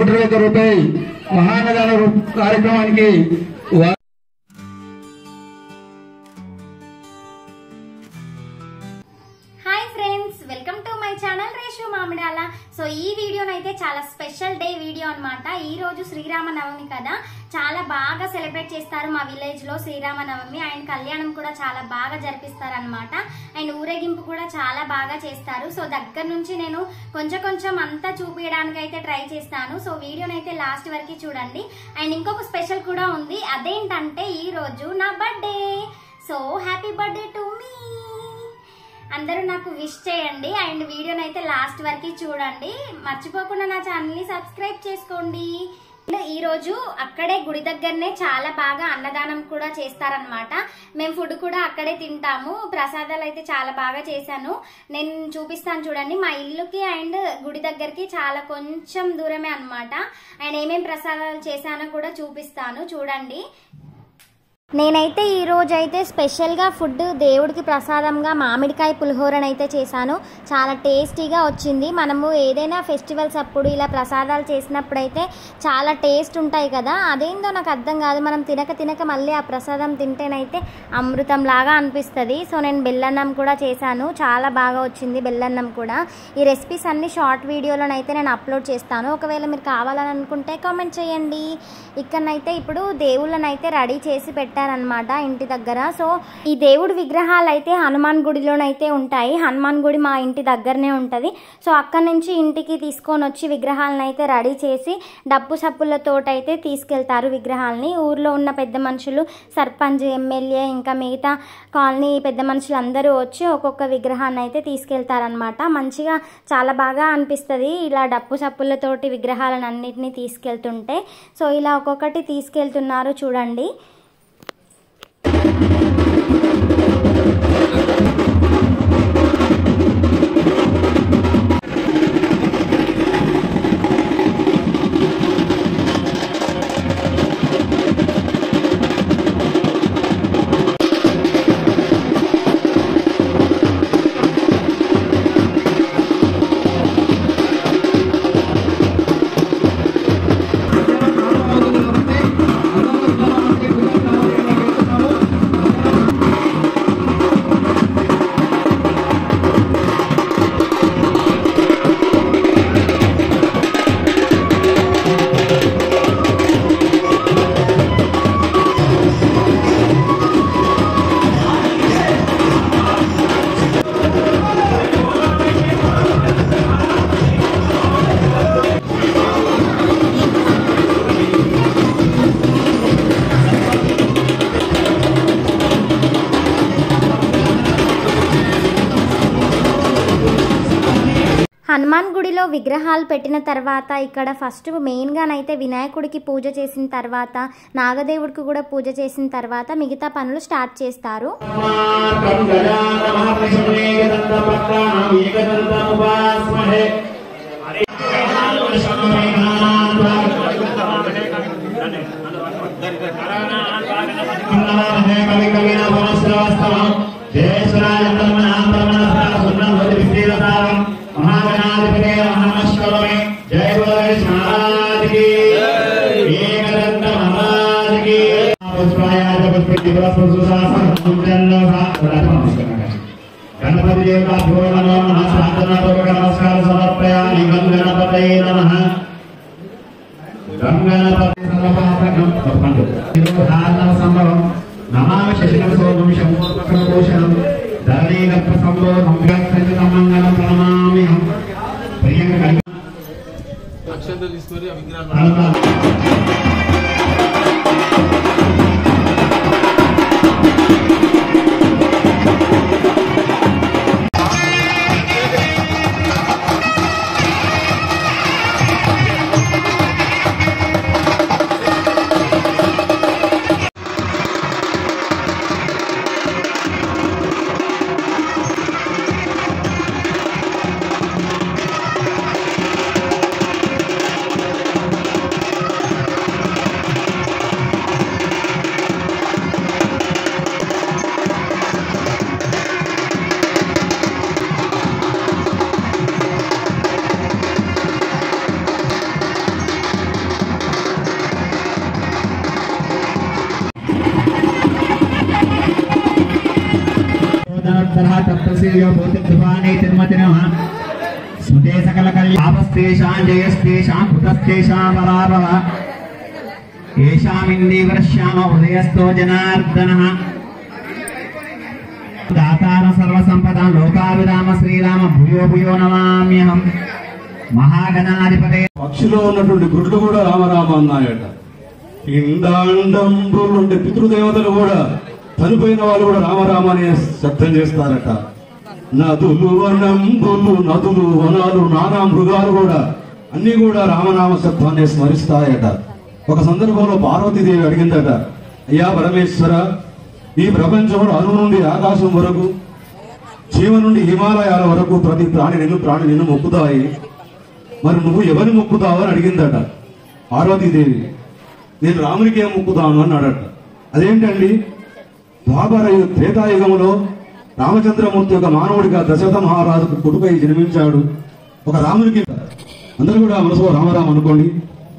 ₹121 మహానదాన కార్యక్రమానికి welcome to my channel Reshu Mamidala. So ఈ వీడియోనైతే చాలా స్పెషల్ డే వీడియో అనమాట. ఈ రోజు శ్రీరామనవమి కదా, చాలా బాగా సెలబ్రేట్ చేస్తారు మా విలేజ్ లో శ్రీరామనవమి. అండ్ కళ్యాణం కూడా చాలా బాగా జరిపిస్తారు అనమాట. అండ్ ఊరేగింపు కూడా చాలా బాగా చేస్తారు. సో దగ్గర నుంచి నేను కొంచెం అంతా చూపించడానికి అయితే ట్రై చేస్తాను. సో వీడియోనైతే లాస్ట్ వరకు చూడండి. అండ్ ఇంకొక స్పెషల్ కూడా ఉంది, అదేంటంటే ఈ రోజు నా birthday. So happy birthday to me. అందరూ నాకు విష్ చేయండి. అండ్ వీడియోనైతే లాస్ట్ వరకు చూడండి. మర్చిపోకుండా నా ఛానల్ని సబ్స్క్రైబ్ చేసుకోండి. ఈ రోజు అక్కడే గుడి దగ్గరనే చాలా బాగా అన్నదానం కూడా చేస్తారనమాట. మేము ఫుడ్ కూడా అక్కడే తింటాము. ప్రసాదాలు అయితే చాలా బాగా చేశాను, నేను చూపిస్తాను చూడండి. మా ఇల్లుకి అండ్ గుడి దగ్గరికి చాలా కొంచెం దూరమే అనమాట. అండ్ ఏమేం ప్రసాదాలు చేశానో కూడా చూపిస్తాను చూడండి. నేనైతే ఈ రోజు అయితే స్పెషల్గా ఫుడ్ దేవుడికి ప్రసాదంగా మామిడికాయ పులిహోరనైతే చేశాను. చాలా టేస్టీగా వచ్చింది. మనము ఏదైనా ఫెస్టివల్స్ అప్పుడు ఇలా ప్రసాదాలు చేసినప్పుడైతే చాలా టేస్ట్ ఉంటాయి కదా, అదేందో నాకు అర్థం కాదు. మనం తినక మళ్ళీ ఆ ప్రసాదం తింటేనైతే అమృతం లాగా అనిపిస్తుంది. సో నేను బెల్లన్నం కూడా చేశాను, చాలా బాగా వచ్చింది బెల్లన్నం కూడా. ఈ రెసిపీస్ అన్ని షార్ట్ వీడియోలోనైతే నేను అప్లోడ్ చేస్తాను, ఒకవేళ మీరు కావాలని అనుకుంటే కామెంట్ చేయండి. ఇక్కడనైతే ఇప్పుడు దేవుళ్ళనైతే రెడీ చేసి పెట్టారనమాట ఇంటి దగ్గర. సో ఈ దేవుడి విగ్రహాలు అయితే హనుమాన్ గుడిలోనైతే ఉంటాయి. హనుమాన్ గుడి మా ఇంటి దగ్గరనే ఉంటుంది. సో అక్కడ నుంచి ఇంటికి తీసుకొని వచ్చి విగ్రహాలను అయితే రెడీ చేసి డప్పు సప్పులతోటైతే తీసుకెళ్తారు విగ్రహాలని. ఊర్లో ఉన్న పెద్ద మనుషులు, సర్పంచ్, ఎమ్మెల్యే, ఇంకా మిగతా కాలనీ పెద్ద మనుషులు అందరూ వచ్చి ఒక్కొక్క విగ్రహాన్ని అయితే తీసుకెళ్తారనమాట. మంచిగా చాలా బాగా అనిపిస్తుంది ఇలా డప్పు సప్పులతోటి విగ్రహాలను అన్నిటినీ తీసుకెళ్తుంటే. సో ఇలా ఒక్కొక్కటి తీసుకెళ్తున్నారు చూడండి. హనుమాన్ గుడిలో విగ్రహాలు పెట్టిన తర్వాత ఇక్కడ ఫస్ట్ మెయిన్గానైతే వినాయకుడికి పూజ చేసిన తర్వాత నాగదేవుడికి కూడా పూజ చేసిన తర్వాత మిగతా పనులు స్టార్ట్ చేస్తారు. गणपति देवताभ्यो नमः साधनापूर्वक नमस्कार समर्पयामि. गणपतये नमः. गणपति सर्वपापघ्नं संभवं नमामि शशिनं सोमं शम्भोषणं धरणीगत संबोधं संचितं मंगलं प्रणमामि. प्रियंका अक्षंतल తీసుకొని ఆ విగ్రహాలు तत्तस्य भूतिर्वाणी तिर्मति नमः स्मृते सकल कल्यापस्तेषां जयस्तेषां कृतस्तेषां पराभव येषामिन्दीवरश्याम हृदयस्थो जनार्दनः दातार सर्वसंपदां लोकाभिराम श्रीराम भूयो भूयो नमाम्यहं महागणाधिपते పక్షిలో ఉన్నటువంటి గుడ్లు కూడా రామరామ అన్నాయట. ఇండాండంబులు ఉండే పితృదేవతలు కూడా చనిపోయిన వాళ్ళు కూడా రామరామ అనే శబ్దం చేస్తారట. నదులు వనంబులు నదులు వనాలు నానా మృగాలు కూడా అన్ని కూడా రామనామ శబ్దాన్ని స్మరిస్తాయట. ఒక సందర్భంలో పార్వతీదేవి అడిగిందట, అయ్యా పరమేశ్వర, ఈ ప్రపంచంలో అణువు నుండి ఆకాశం వరకు జీవ నుండి హిమాలయాల వరకు ప్రతి ప్రాణి నిన్ను మొక్కుతాయి, మరి నువ్వు ఎవరిని మొక్కుతావు అని అడిగిందట పార్వతీదేవి. నేను రామునికే మొక్కుతాను అన్నాడట. అదేంటండి, ద్వాపర త్రేతాయుగంలో రామచంద్రమూర్తి ఒక మానవుడిగా దశరథ మహారాజుకు కొడుకై జన్మించాడు. ఒక రామునికి అందరూ కూడా మనసులో రామరామ అనుకోండి.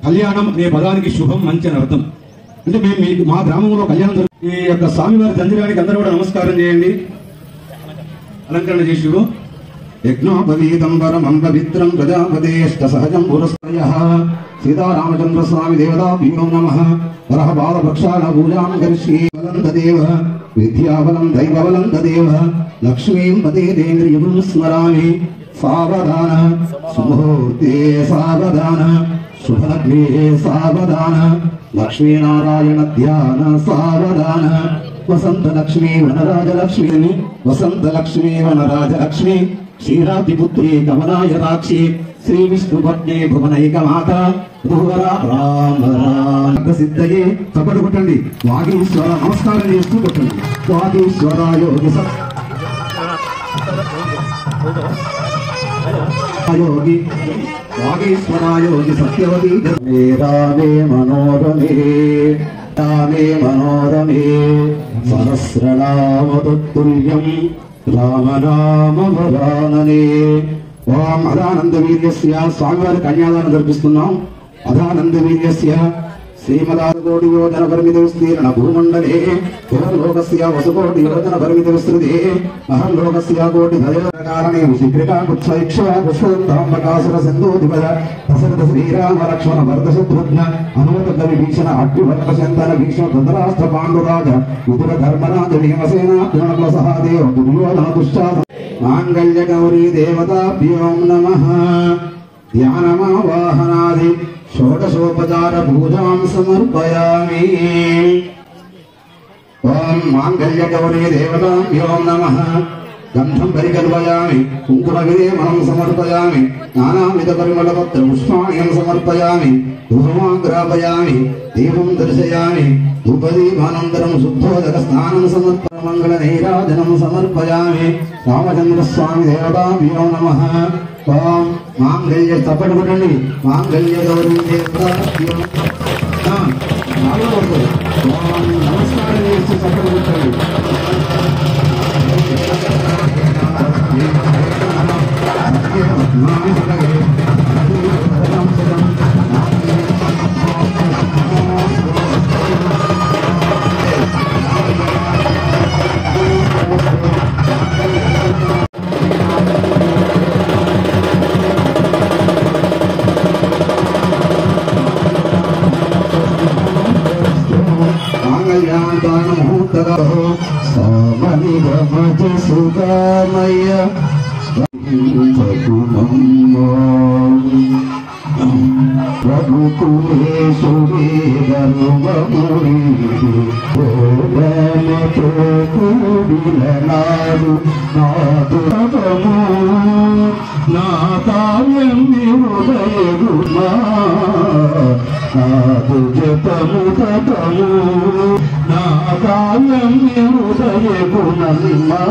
కళ్యాణం అనే పదానికి శుభం, మంచి అని అర్థం. అంటే మేము మా గ్రామంలో కళ్యాణం ఈ యొక్క స్వామివారి తందిరానికి అందరూ కూడా నమస్కారం చేయండి. అలంకరణ చేసి యజ్ఞోపవీతంబరం పవిత్రం ప్రజాపదేష్ట సహజం పురస్కరయః సీతారామచంద్ర స్వామి దేవతాభ్యో నమః వరహ బాలవృక్షాల పూజాం కరిష్యే బలందదేవ విద్యాబలం దైవబలం తదేవ లక్ష్మీం పదేంద్రియం స్మరామి సావధాన సుముహూర్తే సావధాన శుభలగ్నే సావధాన లక్ష్మీనారాయణ ధ్యాన సావధాన వసంత లక్ష్మీ వనరాజలక్ష్మి వసంత లక్ష్మీ వనరాజలక్ష్మి క్షీరాతిపుత్రి కమలాయ రాక్షి శ్రీ విష్ణుపత్ని భువనైక మాత సిద్ధయే చప్పటి కొట్టండి. వాగీశ్వర నమస్కారం చేస్తూ కొట్టండి. వాగీశ్వరాయోగి యోగి వాగీశ్వరాయోగి సత్యవతి రామే మనోరమే రామే మనోరమే సహస్రనామతుల్యం రామనామ భవాననే. ఓం అదానంద వీర్యస్య స్వామివారి కన్యాదానం జరిపిస్తున్నాం. అదానంద వీర్యస్య శ్రీమదాకోటి యోజన పరిమిత విస్తీర్ణ భూమండలే లోకస్య వసుకోటి యోజన పరిమిత విస్తృతే మహర్లోకస్య కోటి కారణే శీఘ్రకా పుష్పైక్షుర సింధూధిపద దశరథ శ్రీరామ లక్ష్మణ భరత శత్రుఘ్న హనుమత కవి భీషణ అడ్డుభరత శంతన భీష్మ ధృతరాష్ట్ర పాండురాజ విదుర ధర్మరాజ భీమసేన పిరణకుల సహాదేవ దుర్యోధన దుశ్శాసన మాంగళ్య గౌరీ దేవతాభ్యో నమః. ధ్యానమావాహనాది షోడశోపచార పూజాం సమర్పయామి. ఓం మాంగళ్య గౌరీ దేవతాభ్యో నమః. గంధం పరికల్పయామి కుంకుమ విలేమనం సమర్పయామి నానావిధ పరిమళ పత్ర పుష్పాణ్యం సమర్పయామి ధూమాగ్రాపయామి దీపం దర్శయామి ధూపదీపానంతరం శుద్ధోదక స్నానం సమర్పణ మంగళ నైరాజనం సమర్పయామి. రామచంద్ర స్వామి దేవతాభ్యో నమః. ఓం మాంగళ్య చప్పటి కొట్టండి. మాంగళ్య గౌరీ దేవతాభ్యో నమస్కారం చేసి చప్పటి కొట్టండి. సుఖమయ రఘుకులేశుడే గర్వముడి ఓమతో కూడిలనాడు నాదు నా కావ్యం హృదయగుమా నాదు జపము తపము నా కావ్యం హృదయగుణమా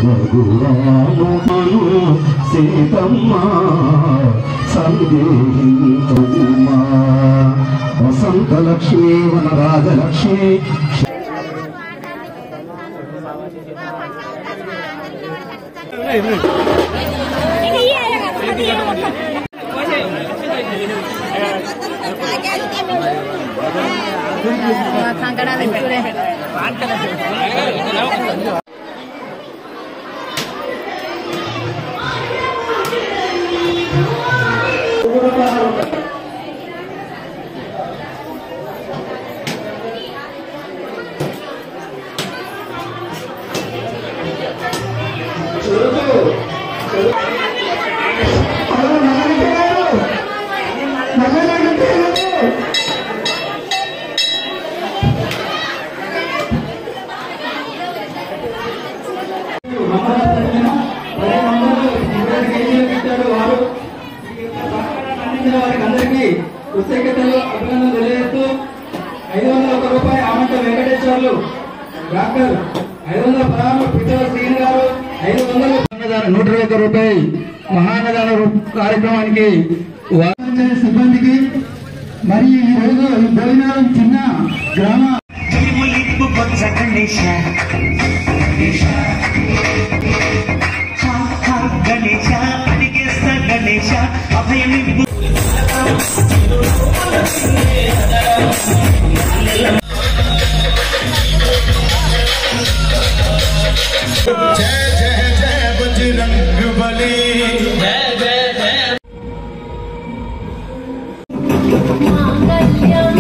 రఘురాము సీతమ్మ సందేహితమ్మా వసంత లక్ష్మీ వనరాజలక్ష్మి కంకణాలు వారికి కృతజ్ఞతలు అభినందనలు తెలియజేస్తూ 501 రూపాయి ఆమంట వెంకటేశ్వర్లు డాక్టర్ 516 పిట్టల శ్రీని గారు 101 రూపాయి మహానదాన కార్యక్రమానికి సిబ్బందికి మరియు ఈ రోజు ఈ భోజనాలు చిన్న గ్రామ గణేశ గణేశ అభయమిప్పు जय जय जय बजरंग बली जय जय जय मांगल्यं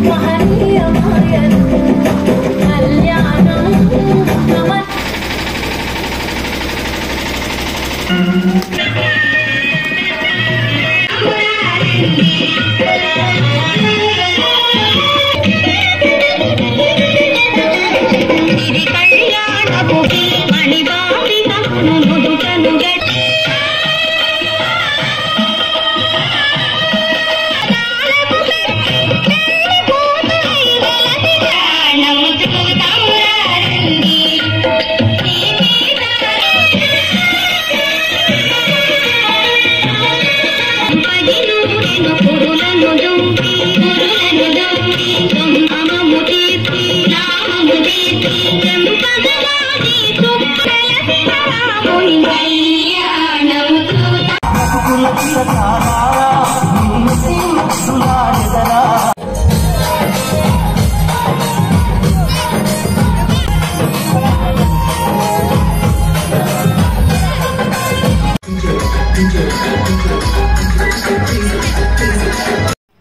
महनीयमायं कल्याणं नमः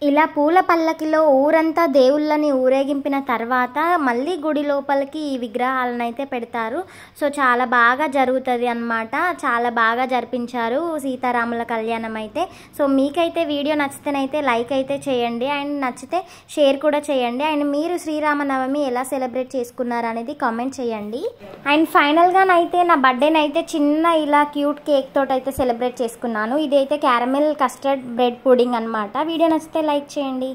ఇలా పూల పల్లకిలో ఊరంతా దేవుళ్ళని ఊరేగింపిన తర్వాత మళ్ళీ గుడి లోపలికి ఈ విగ్రహాలను అయితే పెడతారు. సో చాలా బాగా జరుగుతుంది అన్నమాట. చాలా బాగా జరిపించారు సీతారాముల కళ్యాణం అయితే. సో మీకైతే వీడియో నచ్చితేనైతే లైక్ అయితే చేయండి అండ్ నచ్చితే షేర్ కూడా చేయండి. అండ్ మీరు శ్రీరామనవమి ఎలా సెలబ్రేట్ చేసుకున్నారు అనేది కామెంట్ చేయండి. అండ్ ఫైనల్గానైతే నా బర్త్డేనైతే చిన్న ఇలా క్యూట్ కేక్ తోటి అయితే సెలబ్రేట్ చేసుకున్నాను. ఇదైతే క్యారమెల్ కస్టర్డ్ బ్రెడ్ పుడింగ్ అనమాట. వీడియో నచ్చితే లైక్ చేయండి.